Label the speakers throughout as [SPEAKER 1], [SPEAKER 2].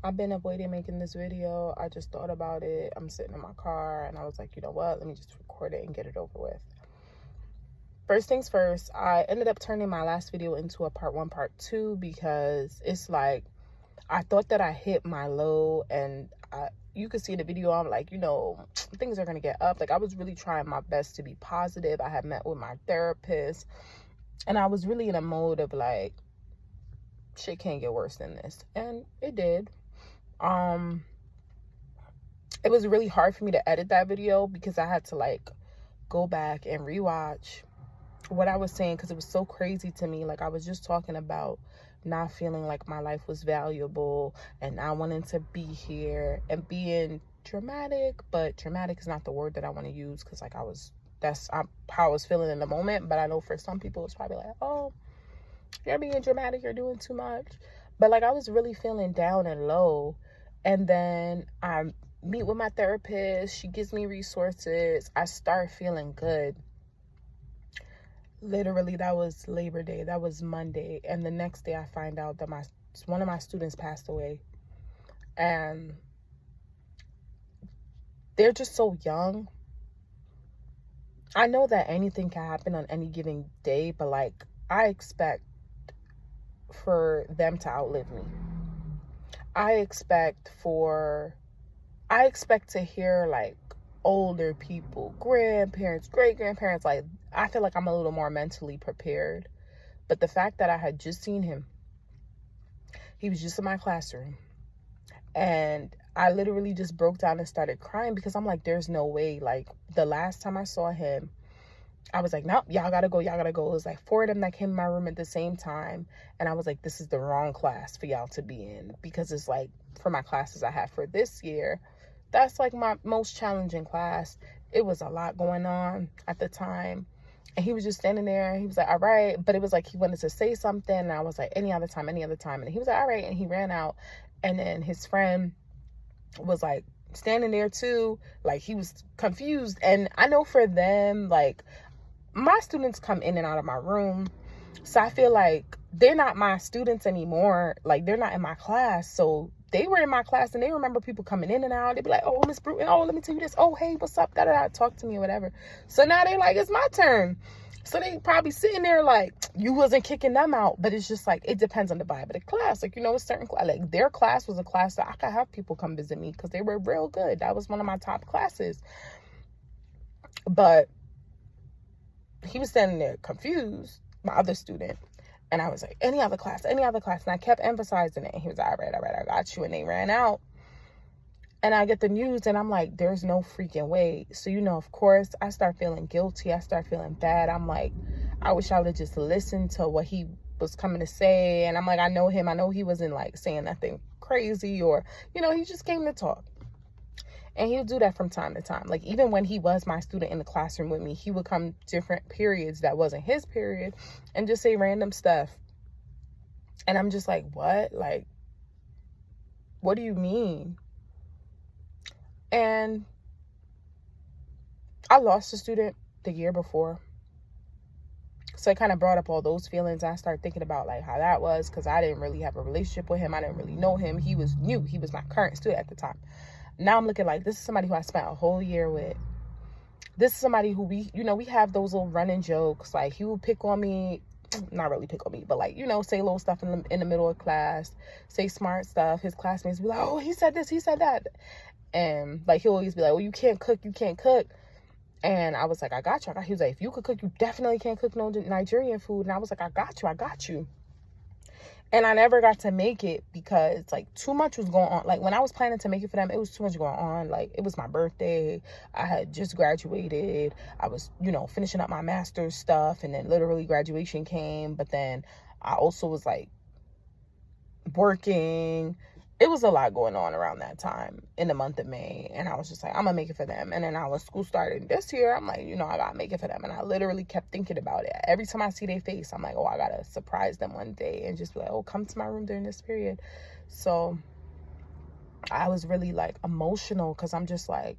[SPEAKER 1] I've been avoiding making this video. I just thought about it. I'm sitting in my car and I was like, you know what? Let me just record it and get it over with. First things first, I ended up turning my last video into a part 1, part 2 because it's like I thought that I hit my low, and you could see in the video, I'm like, things are going to get up. Like, I was really trying my best to be positive. I had met with my therapist, and I was really in a mode of like, shit can't get worse than this. And it did. It was really hard for me to edit that video because I had to like go back and rewatch what I was saying because it was so crazy to me. Like, I was just talking about not feeling like my life was valuable and not wanting to be here and being dramatic, but dramatic is not the word that I want to use because like that's how I was feeling in the moment. But I know for some people it's probably like, oh, you're being dramatic, you're doing too much. But like, I was really feeling down and low. And then I meet with my therapist, she gives me resources, I start feeling good. Literally, that was Labor Day. That was Monday. And the next day I find out that one of my students passed away. And they're just so young. I know that anything can happen on any given day, but like, I expect for them to outlive me. I expect to hear like older people, grandparents, great-grandparents, like I feel like I'm a little more mentally prepared. But the fact that I had just seen him, he was just in my classroom, and I literally just broke down and started crying because I'm like, there's no way. Like, the last time I saw him, I was like, nope, y'all gotta go. It was like 4 of them that came in my room at the same time, and I was like, this is the wrong class for y'all to be in, because it's like, for my classes I have for this year, that's like my most challenging class. It was a lot going on at the time. And he was just standing there, and he was like, all right. But it was like he wanted to say something, and I was like, any other time. And he was like, all right. And he ran out. And then his friend was like standing there too. Like, he was confused. And I know for them, like, my students come in and out of my room. So I feel like they're not my students anymore. Like, they're not in my class. So they were in my class, and they remember people coming in and out. They'd be like, oh, Miss Bruton, oh, let me tell you this. Oh, hey, what's up? Da-da-da, talk to me or whatever. So now they're like, it's my turn. So they probably sitting there like, you wasn't kicking them out. But it's just like, it depends on the vibe of the class. Like, a certain class, like their class was a class that I could have people come visit me because they were real good. That was one of my top classes. But he was standing there confused, my other student. And I was like, any other class. And I kept emphasizing it. And he was like, all right, I got you. And they ran out. And I get the news, and I'm like, there's no freaking way. So, of course, I start feeling guilty. I start feeling bad. I'm like, I wish I would have just listened to what he was coming to say. And I'm like, I know him. I know he wasn't like saying nothing crazy, or, he just came to talk. And he would do that from time to time. Like, even when he was my student in the classroom with me, he would come different periods that wasn't his period and just say random stuff. And I'm just like, what? Like, what do you mean? And I lost a student the year before. So it kind of brought up all those feelings. I started thinking about like how that was, because I didn't really have a relationship with him. I didn't really know him. He was new. He was my current student at the time. Now I'm looking like, this is somebody who I spent a whole year with. This is somebody who we have those little running jokes. Like, he would pick on me, not really pick on me, but like, say little stuff in the middle of class, say smart stuff. His classmates would be like, oh, he said this, he said that. And like, he'll always be like, well, you can't cook. And I was like, I got you. He was like, if you could cook, you definitely can't cook no Nigerian food. And I was like, I got you. And I never got to make it because like too much was going on. Like, when I was planning to make it for them, it was too much going on. Like, it was my birthday. I had just graduated. I was, finishing up my master's stuff, and then literally graduation came. But then I also was like working. It was a lot going on around that time in the month of May. And I was just like, I'm gonna make it for them. And then when school started this year, I'm like, I gotta make it for them. And I literally kept thinking about it. Every time I see their face, I'm like, oh, I gotta surprise them one day and just be like, oh, come to my room during this period. So I was really like emotional, because I'm just like,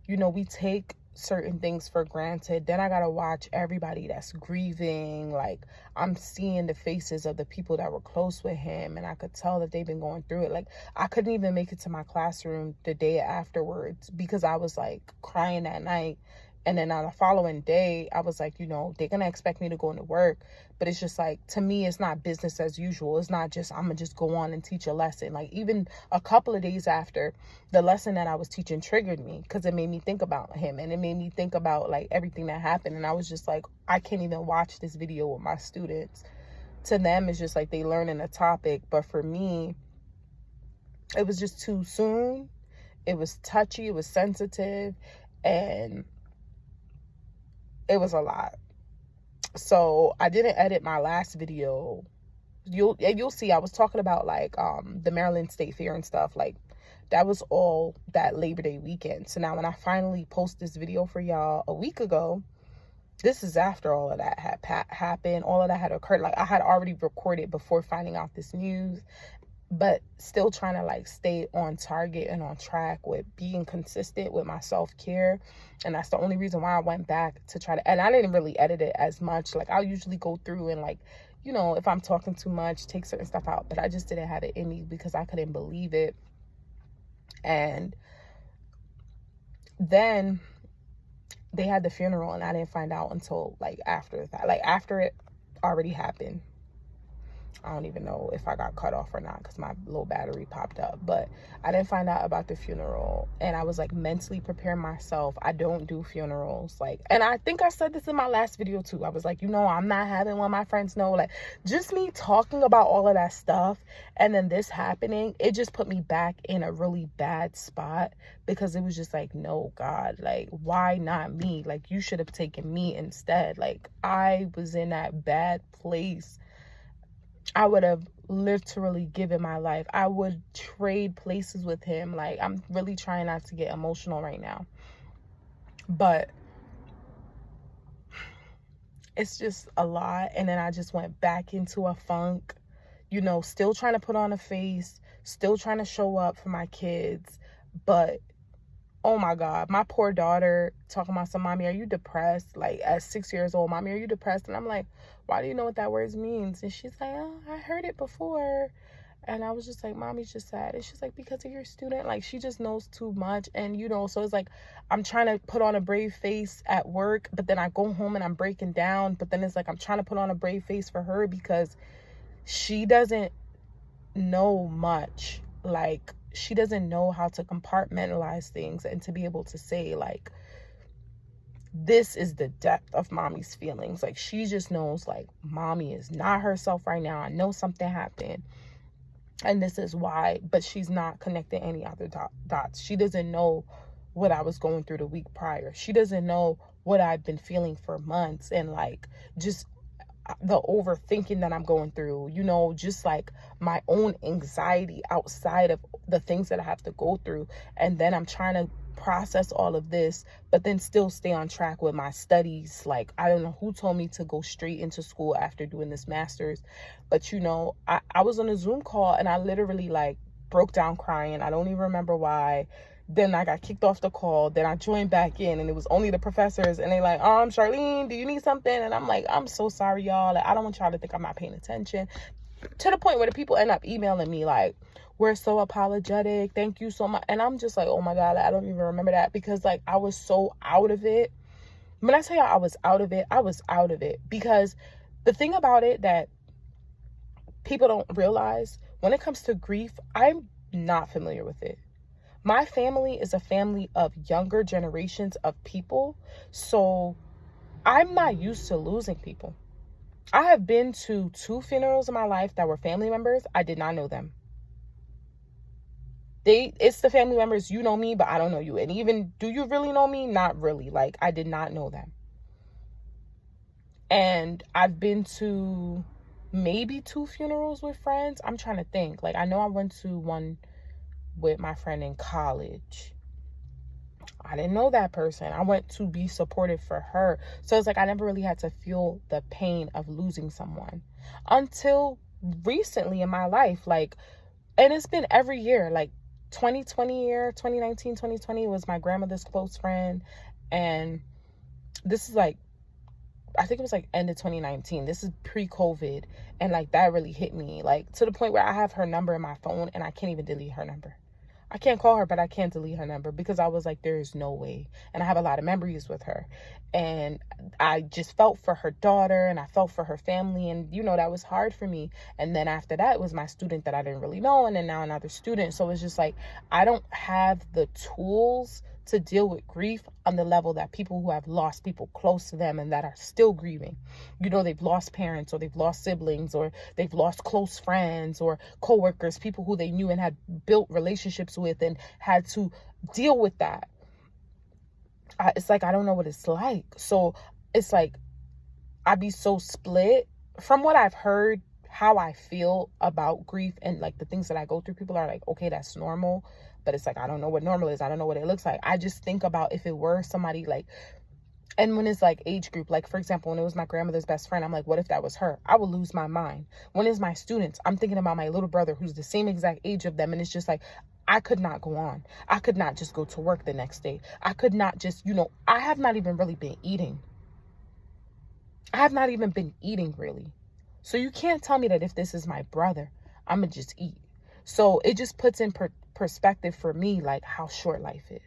[SPEAKER 1] we take certain things for granted. Then I gotta watch everybody that's grieving. Like, I'm seeing the faces of the people that were close with him, and I could tell that they've been going through it. Like, I couldn't even make it to my classroom the day afterwards because I was like crying that night. And then on the following day, I was like, you know, they're gonna expect me to go into work, but it's just like, to me, it's not business as usual. It's not just, I'm gonna just go on and teach a lesson. Like, even a couple of days after, the lesson that I was teaching triggered me because it made me think about him, and it made me think about like everything that happened. And I was just like, I can't even watch this video with my students. To them, it's just like they learning a topic, but for me, it was just too soon. It was touchy, it was sensitive, and it was a lot. So I didn't edit my last video. You'll see I was talking about like the Maryland State Fair and stuff. Like, that was all that Labor Day weekend. So now when I finally post this video for y'all a week ago, this is after all of that had happened, all of that had occurred. Like, I had already recorded before finding out this news, but still trying to like stay on target and on track with being consistent with my self-care. And that's the only reason why I went back to try to, and I didn't really edit it as much. Like, I'll usually go through and like, you know, if I'm talking too much, take certain stuff out, but I just didn't have it in me because I couldn't believe it. And then they had the funeral, and I didn't find out until like after that, like after it already happened. I don't even know if I got cut off or not because my little battery popped up, but I didn't find out about the funeral. And I was like mentally preparing myself. I don't do funerals. Like, and I think I said this in my last video too. I was like, you know, I'm not having one. My friends know, like, just me talking about all of that stuff and then this happening, it just put me back in a really bad spot because it was just like, no, God, like, why not me? Like, you should have taken me instead. Like, I was in that bad place. I would have literally given my life. I would trade places with him. Like, I'm really trying not to get emotional right now. But it's just a lot. And then I just went back into a funk, you know, still trying to put on a face, still trying to show up for my kids. But oh my God, my poor daughter talking about some, mommy, are you depressed? Like, at 6 years old, mommy, are you depressed? And I'm like, why do you know what that word means? And she's like, oh, I heard it before. And I was just like, mommy's just sad. And she's like, because of your student. Like, she just knows too much. And, you know, so it's like, I'm trying to put on a brave face at work, but then I go home and I'm breaking down. But then it's like, I'm trying to put on a brave face for her because she doesn't know much. Like, she doesn't know how to compartmentalize things and to be able to say, like, this is the depth of mommy's feelings. Like, she just knows, like, mommy is not herself right now. I know something happened and this is why, but she's not connecting any other dots. She doesn't know what I was going through the week prior. She doesn't know what I've been feeling for months, and like just the overthinking that I'm going through, you know, just like my own anxiety outside of the things that I have to go through. And then I'm trying to process all of this, but then still stay on track with my studies. Like, I don't know who told me to go straight into school after doing this master's, but you know, I was on a Zoom call and I literally like broke down crying. I don't even remember why. Then I got kicked off the call. Then I joined back in and it was only the professors, and they like, Charlene, do you need something? And I'm like, I'm so sorry, y'all. Like, I don't want y'all to think I'm not paying attention. To the point where the people end up emailing me like, we're so apologetic, thank you so much. And I'm just like, oh my God, I don't even remember that because like I was so out of it. When I tell y'all I was out of it, I was out of it. Because the thing about it that people don't realize, when it comes to grief, I'm not familiar with it. My family is a family of younger generations of people. So I'm not used to losing people. I have been to 2 funerals in my life that were family members. I did not know them. It's the family members, you know me, but I don't know you. And even, do you really know me? Not really. Like, I did not know them. And I've been to maybe 2 funerals with friends. I'm trying to think. Like, I know I went to one with my friend in college. I didn't know that person. I went to be supportive for her. So it's like I never really had to feel the pain of losing someone until recently in my life. Like, and it's been every year. Like 2019, 2020 was my grandmother's close friend. And this is like, I think it was like end of 2019. This is pre-COVID. And like that really hit me, like to the point where I have her number in my phone and I can't even delete her number. I can't call her, but I can't delete her number because I was like, there is no way. And I have a lot of memories with her. And I just felt for her daughter and I felt for her family. And, you know, that was hard for me. And then after that, it was my student that I didn't really know. And then now another student. So it's just like, I don't have the tools to deal with grief on the level that people who have lost people close to them and that are still grieving. You know, they've lost parents or they've lost siblings or they've lost close friends or coworkers, people who they knew and had built relationships with and had to deal with that. It's like, I don't know what it's like. So it's like, I'd be so split from what I've heard. How I feel about grief and like the things that I go through, people are like, okay, that's normal. But it's like, I don't know what normal is. I don't know what it looks like. I just think about if it were somebody like, and when it's like age group, like for example, when it was my grandmother's best friend, I'm like, what if that was her? I would lose my mind. When it's my students, I'm thinking about my little brother who's the same exact age of them. And it's just like, I could not go on. I could not just go to work the next day. I could not just, you know, I have not even really been eating. I have not even been eating really. So you can't tell me that if this is my brother, I'm going to just eat. So it just puts in perspective for me, like how short life is.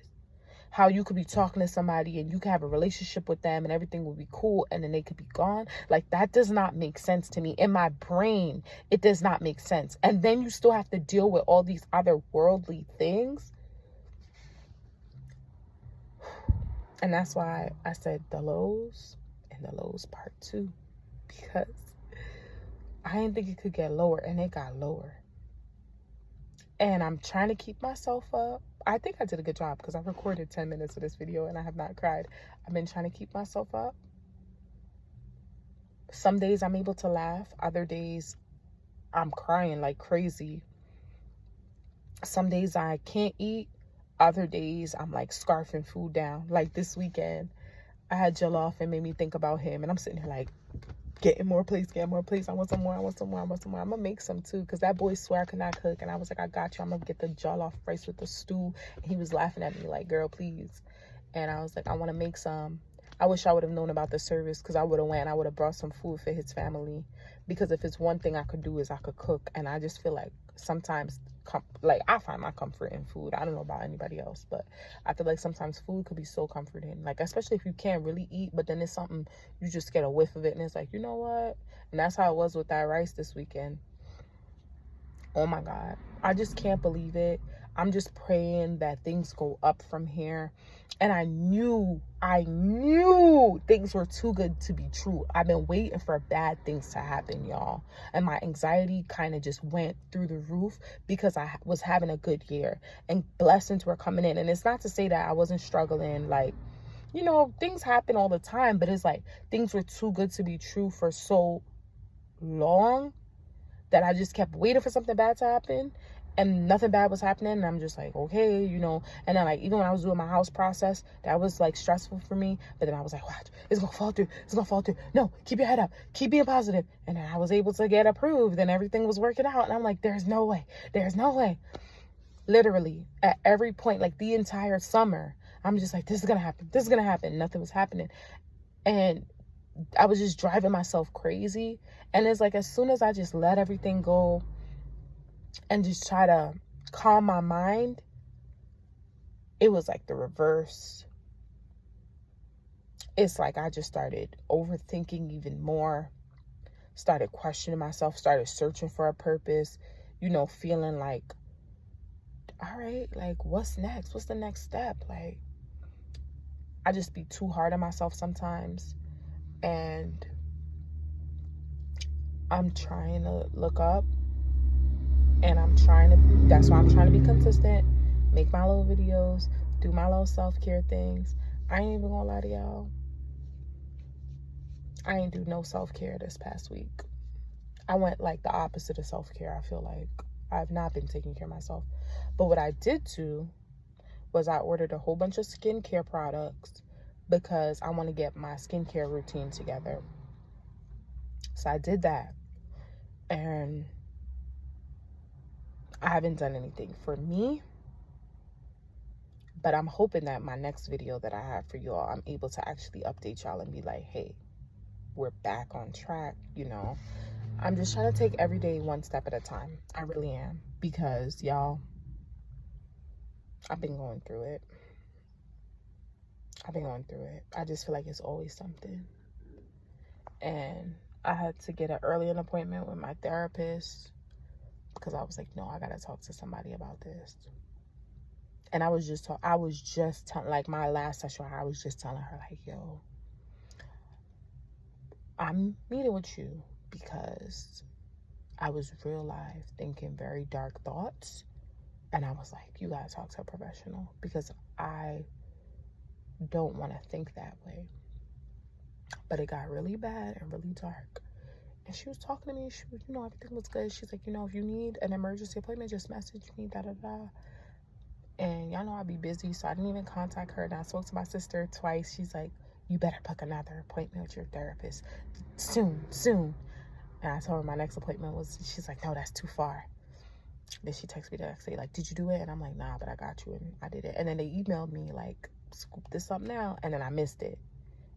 [SPEAKER 1] How you could be talking to somebody and you could have a relationship with them and everything will be cool and then they could be gone. Like that does not make sense to me. In my brain, it does not make sense. And then you still have to deal with all these other worldly things. And that's why I said the lows and the lows part 2. Because I didn't think it could get lower and it got lower. And I'm trying to keep myself up. I think I did a good job because I recorded 10 minutes of this video and I have not cried. I've been trying to keep myself up. Some days I'm able to laugh. Other days I'm crying like crazy. Some days I can't eat. Other days I'm like scarfing food down. Like this weekend, I had jollof and made me think about him. And I'm sitting here like, getting more plates. I want some more. I'm gonna make some too, because that boy swear I could not cook. And I was like, I got you. I'm gonna get the jollof rice with the stew. And he was laughing at me like, girl, please. And I was like, I want to make some. I wish I would have known about the service, because I would have went and I would have brought some food for his family. Because if it's one thing I could do is I could cook. And I just feel like sometimes, like I find my comfort in food. I don't know about anybody else, but I feel like sometimes food could be so comforting. Like, especially if you can't really eat, but then it's something, you just get a whiff of it and it's like, you know what? And that's how it was with that rice this weekend. Oh my God. I just can't believe it. I'm just praying that things go up from here. And I knew things were too good to be true. I've been waiting for bad things to happen, y'all. And my anxiety kind of just went through the roof because I was having a good year and blessings were coming in. And it's not to say that I wasn't struggling. Like, you know, things happen all the time, but it's like things were too good to be true for so long that I just kept waiting for something bad to happen. And nothing bad was happening. And I'm just like, okay, you know. And then like, even when I was doing my house process, that was like stressful for me. But then I was like, watch, it's gonna fall through. It's gonna fall through. No, keep your head up. Keep being positive. And then I was able to get approved and everything was working out. And I'm like, there's no way. There's no way. Literally at every point, like the entire summer, I'm just like, this is gonna happen. This is gonna happen. Nothing was happening. And I was just driving myself crazy. And it's like, as soon as I just let everything go and just try to calm my mind, it was like the reverse. It's like I just started overthinking even more, started questioning myself, started searching for a purpose, you know, feeling like, all right, like what's next? What's the next step? Like, I just be too hard on myself sometimes. And I'm trying to look up. And that's why I'm trying to be consistent, make my little videos, do my little self-care things. I ain't even gonna lie to y'all. I ain't do no self-care this past week. I went like the opposite of self-care. I feel like I've not been taking care of myself. But what I did do was I ordered a whole bunch of skincare products because I want to get my skincare routine together. So I did that. And I haven't done anything for me But I'm hoping that my next video that I have for y'all, I'm able to actually update y'all and be like, hey, we're back on track, you know. I'm just trying to take every day one step at a time. I really am. Because, y'all, I've been going through it. I just feel like it's always something. And I had to get an early appointment with my therapist because I was like, no, I got to talk to somebody about this. And I was just telling, like, my last session, I was just telling her, like, yo, I'm meeting with you because I was real life thinking very dark thoughts. And I was like, you got to talk to a professional because I don't want to think that way. But it got really bad and really dark. And she was talking to me. She was, you know, everything was good. She's like, you know, if you need an emergency appointment, just message me, da-da-da. And y'all know I'd be busy, so I didn't even contact her. And I spoke to my sister twice. She's like, you better book another appointment with your therapist soon. And I told her my next appointment was, she's like, no, that's too far. Then she texted me the next day, like, did you do it? And I'm like, nah, but I got you. And I did it. And then they emailed me, like, scoop this up now. And then I missed it.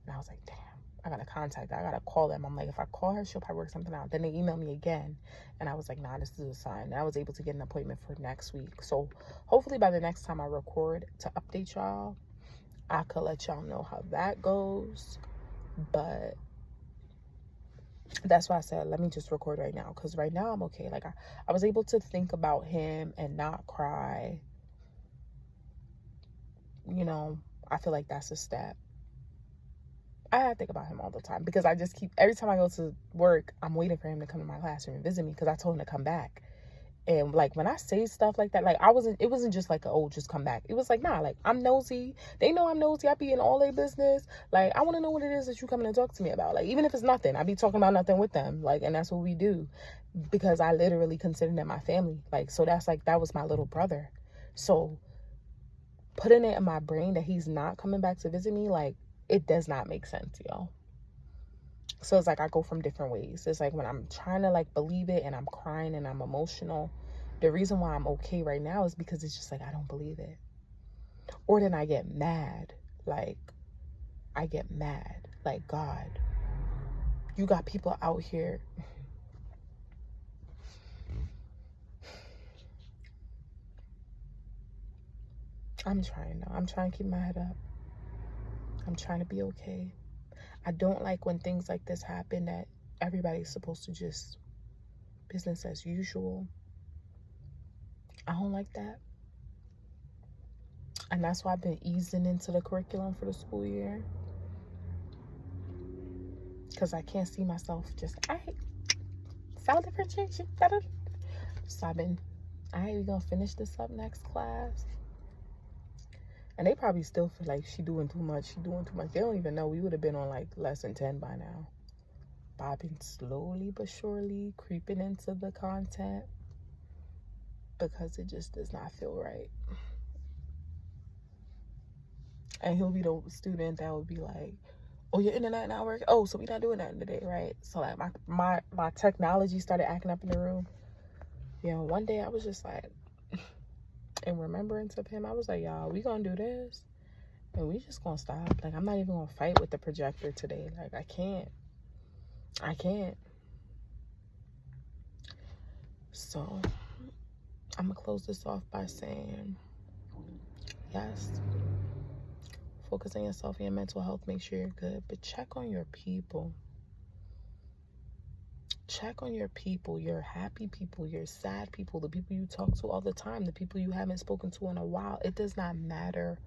[SPEAKER 1] And I was like, damn, I got to contact her. I got to call them. I'm like, if I call her, she'll probably work something out. Then they emailed me again. And I was like, nah, this is a sign. And I was able to get an appointment for next week. So hopefully by the next time I record to update y'all, I could let y'all know how that goes. But that's why I said, let me just record right now. Because right now I'm okay. Like, I was able to think about him and not cry. You know, I feel like that's a step. I think about him all the time because I just every time I go to work, I'm waiting for him to come to my classroom and visit me because I told him to come back. And like, when I say stuff like that, like, it wasn't just like, oh, just come back. It was like, nah, like, I'm nosy. They know I'm nosy. I be in all their business. Like, I want to know what it is that you coming to talk to me about. Like, even if it's nothing, I be talking about nothing with them. Like, and that's what we do because I literally consider them my family. Like, so that's like, that was my little brother. So putting it in my brain that he's not coming back to visit me, like, it does not make sense, y'all. So it's like I go from different ways. It's like when I'm trying to like believe it and I'm crying and I'm emotional, the reason why I'm okay right now is because it's just like I don't believe it. Or then I get mad. Like, God, you got people out here. I'm trying now. I'm trying to keep my head up. I'm trying to be okay. I don't like when things like this happen that everybody's supposed to just business as usual. I don't like that. And that's why I've been easing into the curriculum for the school year. Because I can't see myself just, all right, sound differentiation. So I've been, all right, we're going to finish this up next class. And they probably still feel like she doing too much. They don't even know. We would have been on like lesson 10 by now. But I've been slowly but surely creeping into the content because it just does not feel right. And he'll be the student that would be like, oh, your internet not working? Oh, so we not doing that today, right? So like my technology started acting up in the room. You know, one day I was just like, in remembrance of him, I was like, y'all, we gonna do this and we just gonna stop. Like, I'm not even gonna fight with the projector today. Like, I can't. So I'm gonna close this off by saying, yes, focus on yourself and your mental health. Make sure you're good, but check on your people. Check on your people, your happy people, your sad people, the people you talk to all the time, the people you haven't spoken to in a while. It does not matter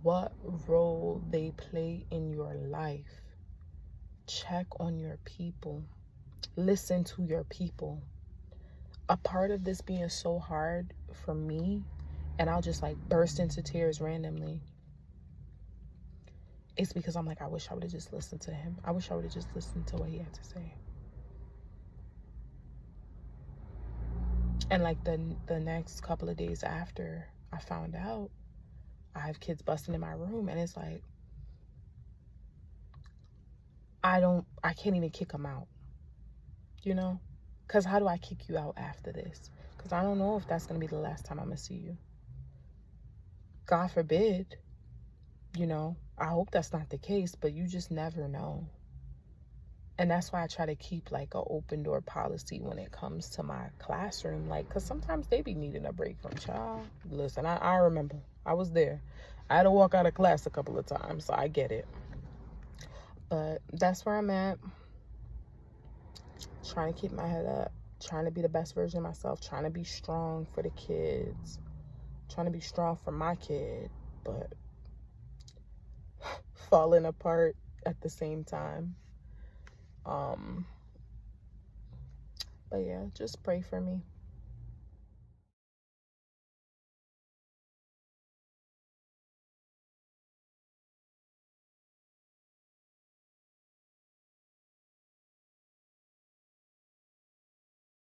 [SPEAKER 1] what role they play in your life. Check on your people. Listen to your people. A part of this being so hard for me, and I'll just like burst into tears randomly, it's because I'm like, I wish I would have just listened to him. I wish I would have just listened to what he had to say. And like the next couple of days after I found out, I have kids busting in my room, and it's like, I can't even kick them out, you know? Because how do I kick you out after this? Because I don't know if that's going to be the last time I'm going to see you. God forbid, you know, I hope that's not the case, but you just never know. And that's why I try to keep like an open door policy when it comes to my classroom. Like, because sometimes they be needing a break from child. Listen, I remember. I was there. I had to walk out of class a couple of times, so I get it. But that's where I'm at. Trying to keep my head up. Trying to be the best version of myself. Trying to be strong for the kids. Trying to be strong for my kid. But falling apart at the same time. But yeah, just pray for me.